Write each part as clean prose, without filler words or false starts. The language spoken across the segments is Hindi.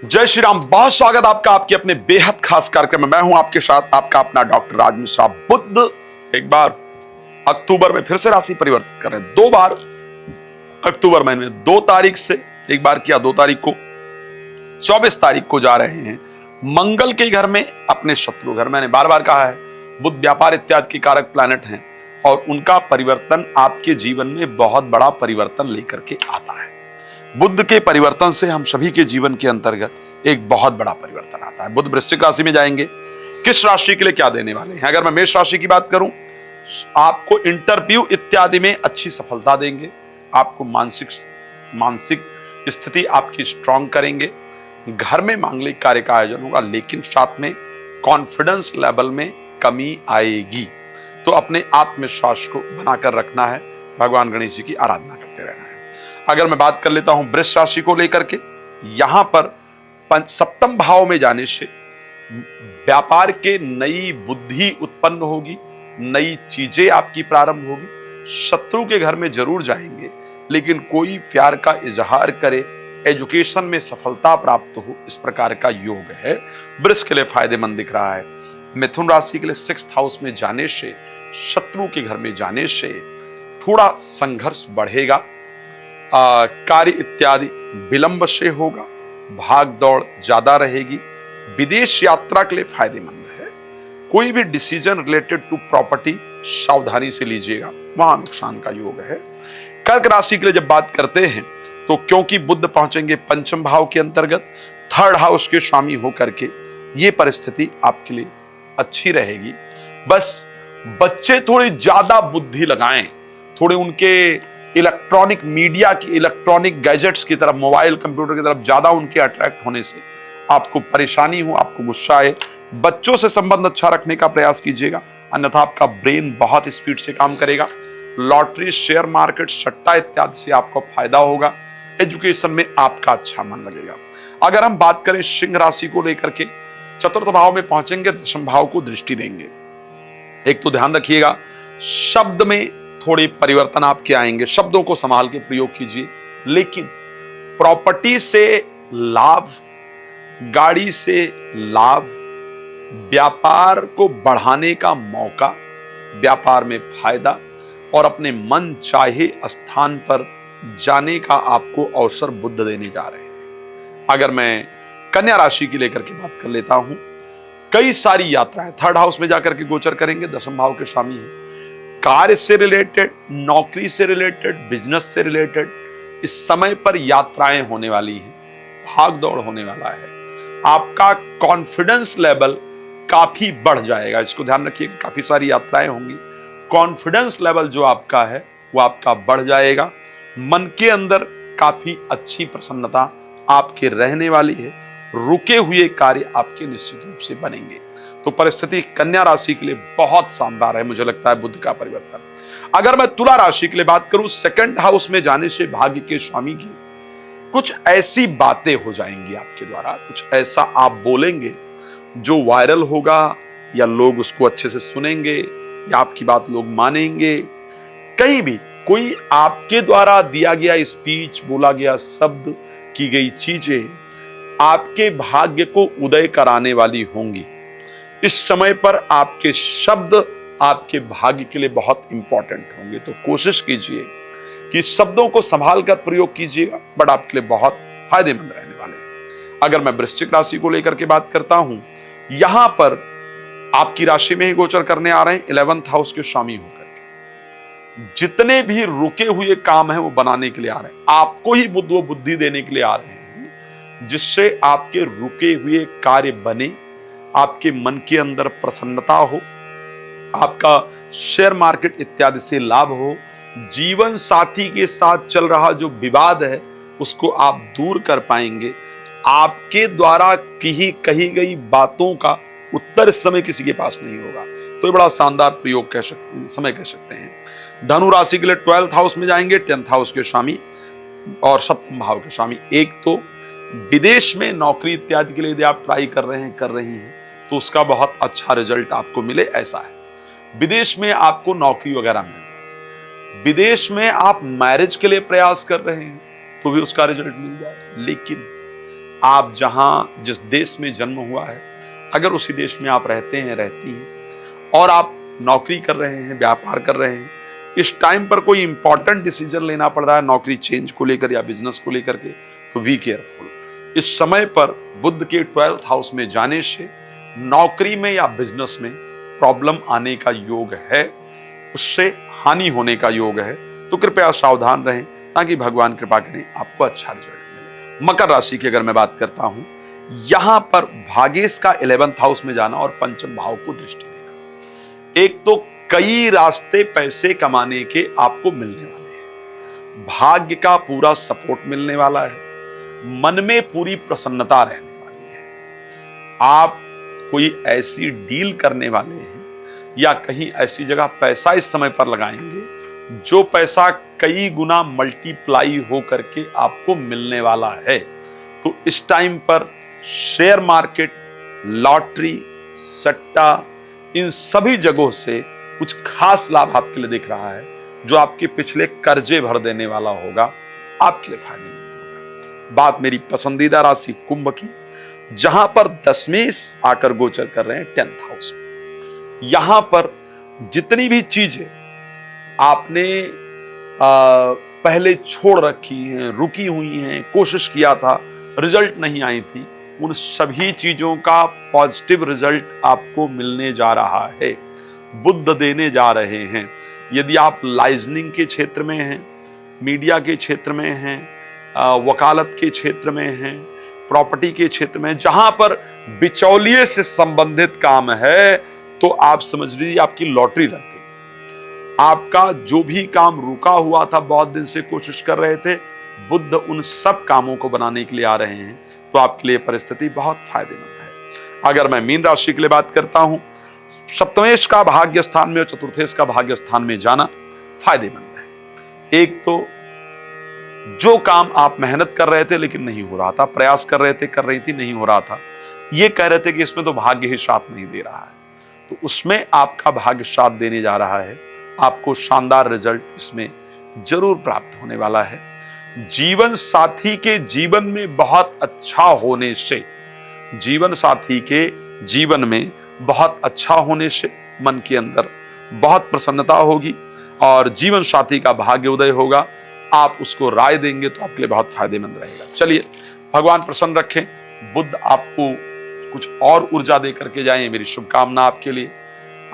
जय श्री राम। बहुत स्वागत आपका आपके अपने बेहद खास कार्यक्रम में। मैं हूं आपके साथ आपका अपना डॉक्टर राज मिश्रा। बुध एक बार अक्टूबर में फिर से राशि परिवर्तन कर रहे हैं। 2 बार अक्टूबर महीने में 2 तारीख से एक बार किया, 2 तारीख को, 24 तारीख को जा रहे हैं मंगल के घर में, अपने शत्रु घर। मैंने बार बार कहा है बुध व्यापार इत्यादि के कारक प्लैनेट हैं और उनका परिवर्तन आपके जीवन में बहुत बड़ा परिवर्तन लेकर के आता है। बुध के परिवर्तन से हम सभी के जीवन के अंतर्गत एक बहुत बड़ा परिवर्तन आता है। बुध वृश्चिक राशि में जाएंगे। किस राशि के लिए क्या देने वाले हैं? अगर मैं मेष राशि की बात करूं, आपको इंटरव्यू इत्यादि में अच्छी सफलता देंगे। आपको मानसिक स्थिति आपकी स्ट्रांग करेंगे। घर में मांगलिक कार्य का आयोजन होगा, लेकिन साथ में कॉन्फिडेंस लेवल में कमी आएगी। तो अपने आत्मविश्वास को बनाकर रखना है। भगवान गणेश जी की आराधना करते रहना है। अगर मैं बात कर लेता हूं वृष राशि को लेकर के, यहां पर सप्तम भाव में जाने से व्यापार के नई बुद्धि उत्पन्न होगी, नई चीजें आपकी प्रारंभ होगी। शत्रु के घर में जरूर जाएंगे, लेकिन कोई प्यार का इजहार करे, एजुकेशन में सफलता प्राप्त हो, इस प्रकार का योग है। वृष के लिए फायदेमंद दिख रहा है। मिथुन राशि के लिए 6th हाउस में जाने से, शत्रु के घर में जाने से थोड़ा संघर्ष बढ़ेगा। कार्य इत्यादि विलंब से होगा। भाग दौड़ ज्यादा रहेगी। विदेश यात्रा के लिए फायदेमंद है। कोई भी डिसीजन रिलेटेड टू प्रॉपर्टी सावधानी से लीजिएगा, वहां नुकसान का योग है। कर्क राशि के लिए जब बात करते हैं तो क्योंकि बुध पहुंचेंगे पंचम भाव के अंतर्गत, 3rd हाउस के स्वामी होकर के, ये परिस्थिति आपके लिए अच्छी रहेगी। बस बच्चे थोड़ी ज्यादा बुद्धि लगाएं, थोड़े उनके इलेक्ट्रॉनिक मीडिया की, इलेक्ट्रॉनिक गैजेट्स की तरफ, मोबाइल कंप्यूटर की तरफ ज्यादा उनके अट्रैक्ट होने से आपको परेशानी हो, आपको गुस्सा आए। बच्चों से संबंध अच्छा रखने का प्रयास कीजिएगा, अन्यथा आपका ब्रेन बहुत स्पीड से काम करेगा। लॉटरी, शेयर मार्केट, सट्टा इत्यादि से आपको फायदा होगा। एजुकेशन में आपका अच्छा मन लगेगा। अगर हम बात करें सिंह राशि को लेकर के, 4th भाव में पहुंचेंगे, 10th भाव को दृष्टि देंगे। एक तो ध्यान रखिएगा, शब्द में थोड़े परिवर्तन आपके आएंगे, शब्दों को संभाल के प्रयोग कीजिए। लेकिन प्रॉपर्टी से लाभ, गाड़ी से लाभ, व्यापार को बढ़ाने का मौका, व्यापार में फायदा और अपने मन चाहे स्थान पर जाने का आपको अवसर बुध देने जा रहे हैं। अगर मैं कन्या राशि की लेकर के बात कर लेता हूं, कई सारी यात्राएं 3rd हाउस में जाकर के गोचर करेंगे। 10th भाव के स्वामी है। कार्य से रिलेटेड, नौकरी से रिलेटेड, बिजनेस से रिलेटेड इस समय पर यात्राएं होने वाली हैं। भाग दौड़ होने वाला है। आपका कॉन्फिडेंस लेवल काफी बढ़ जाएगा, इसको ध्यान रखिएगा। काफी सारी यात्राएं होंगी, कॉन्फिडेंस लेवल जो आपका है वो आपका बढ़ जाएगा। मन के अंदर काफी अच्छी प्रसन्नता आपके रहने वाली है। रुके हुए कार्य आपके निश्चित रूप से बनेंगे। तो परिस्थिति कन्या राशि के लिए बहुत शानदार है, मुझे लगता है, बुध का परिवर्तन। अगर मैं तुला राशि के लिए बात करूं, 2nd हाउस में जाने से भाग्य के स्वामी की कुछ ऐसी बातें हो जाएंगी आपके द्वारा, कुछ ऐसा आप बोलेंगे जो वायरल होगा, या लोग उसको अच्छे से सुनेंगे, या आपकी बात लोग मानेंगे। कहीं भी कोई आपके द्वारा दिया गया स्पीच, बोला गया शब्द, की गई चीजें आपके भाग्य को उदय कराने वाली होंगी। इस समय पर आपके शब्द आपके भाग्य के लिए बहुत इंपॉर्टेंट होंगे। तो कोशिश कीजिए कि शब्दों को संभाल कर प्रयोग कीजिएगा, बट आपके लिए बहुत फायदेमंद रहने वाले हैं। अगर मैं वृश्चिक राशि को लेकर के बात करता हूं, यहां पर आपकी राशि में ही गोचर करने आ रहे हैं 11th हाउस के स्वामी होकर के। जितने भी रुके हुए काम है वो बनाने के लिए आ रहे हैं। आपको ही वो बुद्धि देने के लिए आ रहे हैं, जिससे आपके रुके हुए कार्य बने, आपके मन के अंदर प्रसन्नता हो, आपका शेयर मार्केट इत्यादि से लाभ हो। जीवन साथी के साथ चल रहा जो विवाद है उसको आप दूर कर पाएंगे। आपके द्वारा कही गई बातों का उत्तर इस समय किसी के पास नहीं होगा। तो ये बड़ा शानदार प्रयोग समय कह सकते हैं। धनु राशि के लिए 12th हाउस में जाएंगे, 10th हाउस के स्वामी और 7th भाव के स्वामी। एक तो विदेश में नौकरी इत्यादि के लिए यदि आप ट्राई कर रहे हैं, कर रही हैं, तो उसका बहुत अच्छा रिजल्ट आपको मिले, ऐसा है। विदेश में आपको नौकरी वगैरह मिले, विदेश में आप मैरिज के लिए प्रयास कर रहे हैं तो भी उसका रिजल्ट मिल जाए। लेकिन आप जहां जिस देश में जन्म हुआ है, अगर उसी देश में आप रहते हैं, रहती हैं, और आप नौकरी कर रहे हैं, व्यापार कर रहे हैं, इस टाइम पर कोई इंपॉर्टेंट डिसीजन लेना पड़ रहा है नौकरी चेंज को लेकर या बिजनेस को लेकर के, तो बी केयरफुल। इस समय पर बुध के 12th हाउस में जाने से नौकरी में या बिजनेस में प्रॉब्लम आने का योग है, उससे हानि होने का योग है, तो कृपया सावधान रहें ताकि भगवान कृपा करें आपको अच्छा रिजल्ट मिले। मकर राशि की अगर मैं बात करता हूं, यहां पर भाग्येश का 11th हाउस में जाना और पंचम भाव को दृष्टि देना, एक तो कई रास्ते पैसे कमाने के आपको मिलने वाले हैं, भाग्य का पूरा सपोर्ट मिलने वाला है, मन में पूरी प्रसन्नता रहने वाली है। आप कोई ऐसी डील करने वाले हैं या कहीं ऐसी जगह पैसा इस समय पर लगाएंगे जो पैसा कई गुना मल्टीप्लाई हो करके आपको मिलने वाला है। तो इस टाइम पर शेयर मार्केट, लॉटरी, सट्टा, इन सभी जगहों से कुछ खास लाभ आपके लिए दिख रहा है, जो आपके पिछले कर्जे भर देने वाला होगा, आपके लिए फायदेमंद होगा। बात मेरी पसंदीदा राशि कुंभ की, जहां पर दशमेश आकर गोचर कर रहे हैं 10th हाउस में। यहां पर जितनी भी चीजें आपने पहले छोड़ रखी हैं, रुकी हुई हैं, कोशिश किया था, रिजल्ट नहीं आई थी, उन सभी चीजों का पॉजिटिव रिजल्ट आपको मिलने जा रहा है, बुध देने जा रहे हैं। यदि आप लाइजनिंग के क्षेत्र में हैं, मीडिया के क्षेत्र में हैं, वकालत के क्षेत्र में हैं, प्रॉपर्टी के क्षेत्र में, जहां पर बिचौलिए से संबंधित काम है, तो आप समझ लीजिए आपकी लॉटरी लग गई। आपका जो भी काम रुका हुआ था, बहुत दिन से कोशिश कर रहे थे, बुध उन सब कामों को बनाने के लिए आ रहे हैं, तो आपके लिए परिस्थिति बहुत फायदेमंद है। अगर मैं मीन राशि के लिए बात करता हूं, सप्तमेश का भाग्य स्थान में और चतुर्थेश का भाग्य स्थान में जाना फायदेमंद है। एक तो जो काम आप मेहनत कर रहे थे लेकिन नहीं हो रहा था, प्रयास कर रहे थे, कर रही थी, नहीं हो रहा था, ये कह रहे थे कि इसमें तो भाग्य ही साथ नहीं दे रहा है, तो उसमें आपका भाग्य साथ देने जा रहा है। आपको शानदार रिजल्ट इसमें जरूर प्राप्त होने वाला है। जीवन साथी के जीवन में बहुत अच्छा होने से, जीवन साथी के जीवन में बहुत अच्छा होने से मन के अंदर बहुत प्रसन्नता होगी और जीवन साथी का भाग्य उदय होगा। आप उसको राय देंगे तो आपके लिए बहुत फायदेमंद रहेगा। चलिए, भगवान प्रसन्न रखें, बुध आपको कुछ और ऊर्जा दे करके जाएं, मेरी शुभकामना आपके लिए।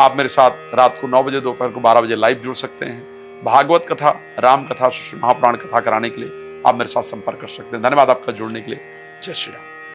आप मेरे साथ रात को 9 बजे, दोपहर को 12 बजे लाइव जुड़ सकते हैं। भागवत कथा, राम कथा, महापुराण कथा कराने के लिए आप मेरे साथ संपर्क कर सकते हैं। धन्यवाद आपका जुड़ने के लिए। जय श्री राम।